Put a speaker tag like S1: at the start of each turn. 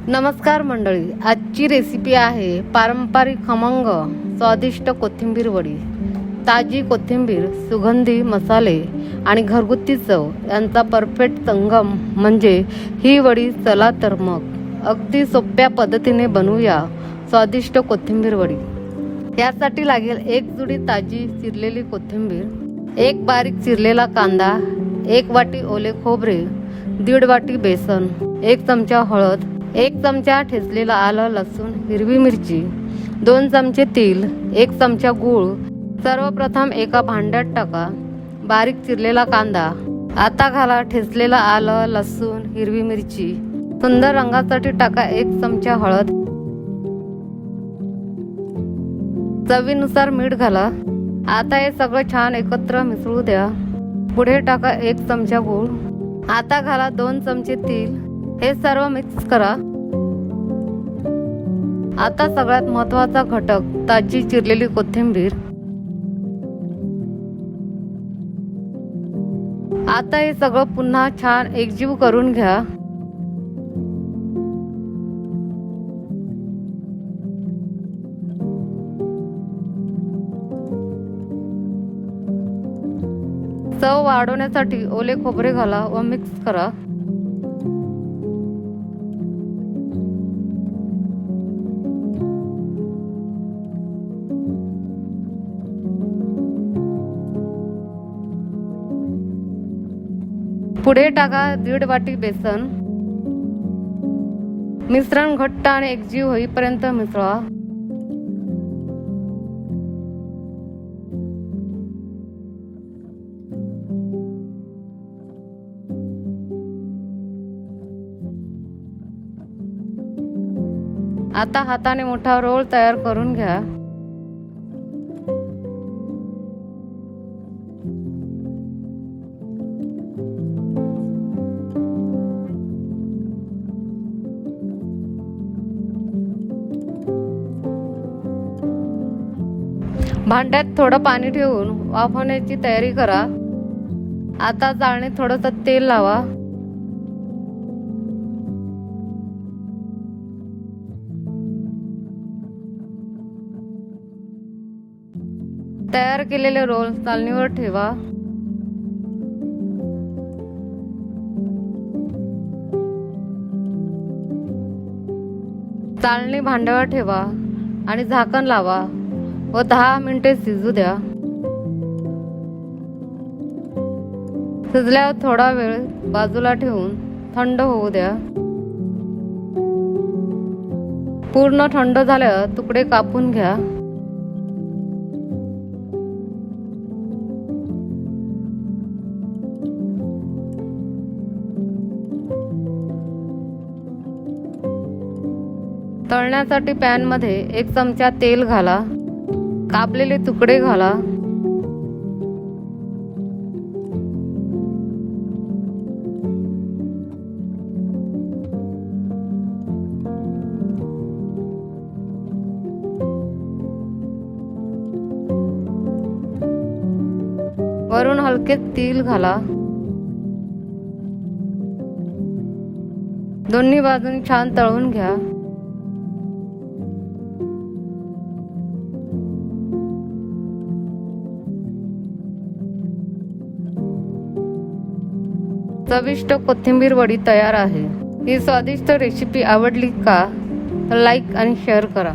S1: नमस्कार मंडळी, आजची रेसिपी आहे पारंपरिक खमंग स्वादिष्ट कोथिंबीर वडी। ताजी कोथिंबीर, सुगंधी मसाले आणि घरगुती चव यांचा परफेक्ट संगम म्हणजे ही वडी। चला तर मग अगदी सोप्या पद्धतीने बनवूया स्वादिष्ट कोथिंबीर वडी। यासाठी लागेल एक जुडी ताजी चिरलेली कोथिंबीर, एक बारीक चिरलेला कांदा, एक वाटी ओले खोबरे, 1.5 वाटी बेसन, 1 चमचा हळद, 1 चमचा ठेचलेला आलं लसूण हिरवी मिरची, 2 चमचे तेल, 1 चमचा गूळ। सर्वप्रथम एका भांड्यात टाका बारीक चिरलेला कांदा। आता घाला ठेचलेला आलं लसूण हिरवी मिरची। सुंदर रंगासाठी टाका 1 चमचा हळद, चवीनुसार मीठ घाला। आता हे सगळं छान एकत्र मिसळू द्या। पुढे टाका 1 चमचा गूळ। आता घाला 2 चमचे तेल। हे सर्व मिक्स करा। आता सगळ्यात महत्त्वाचा घटक ताजी चिरलेली कोथिंबीर। आता हे सगळं पुन्हा छान एकजीव करून घ्या। चव वाढवण्यासाठी ओले खोबरे घाला व मिक्स करा। पुढे टाका 1.5 वाटी बेसन। मिश्रण घट्ट आणि एकजीव होईपर्यंत मिसळा। आता हाताने मोठा रोल तयार करून घ्या। भांड्यात थोडं पाणी ठेवून वाफवण्याची तयारी करा। आता जाळणीत थोडंसं तेल लावा। तयार केलेले रोल चाळणीवर ठेवा। चाळणी भांड्यावर ठेवा आणि झाकण लावा व 10 मिनिटे शिजू द्या। शिजल्यावर थोडा वेळ बाजूला ठेवून थंड होऊ द्या। पूर्ण थंड झाल्यावर तुकडे कापून घ्या। तळण्यासाठी पॅन मध्ये 1 चमचा तेल घाला। कापलेले तुकडे घाला। वरून हलके तेल घाला। दोन्ही बाजूंनी छान तळून घ्या। चविष्ट कोथिंबीर वडी तयार आहे। ही स्वादिष्ट रेसिपी आवडली का? तर लाईक आणि शेअर करा।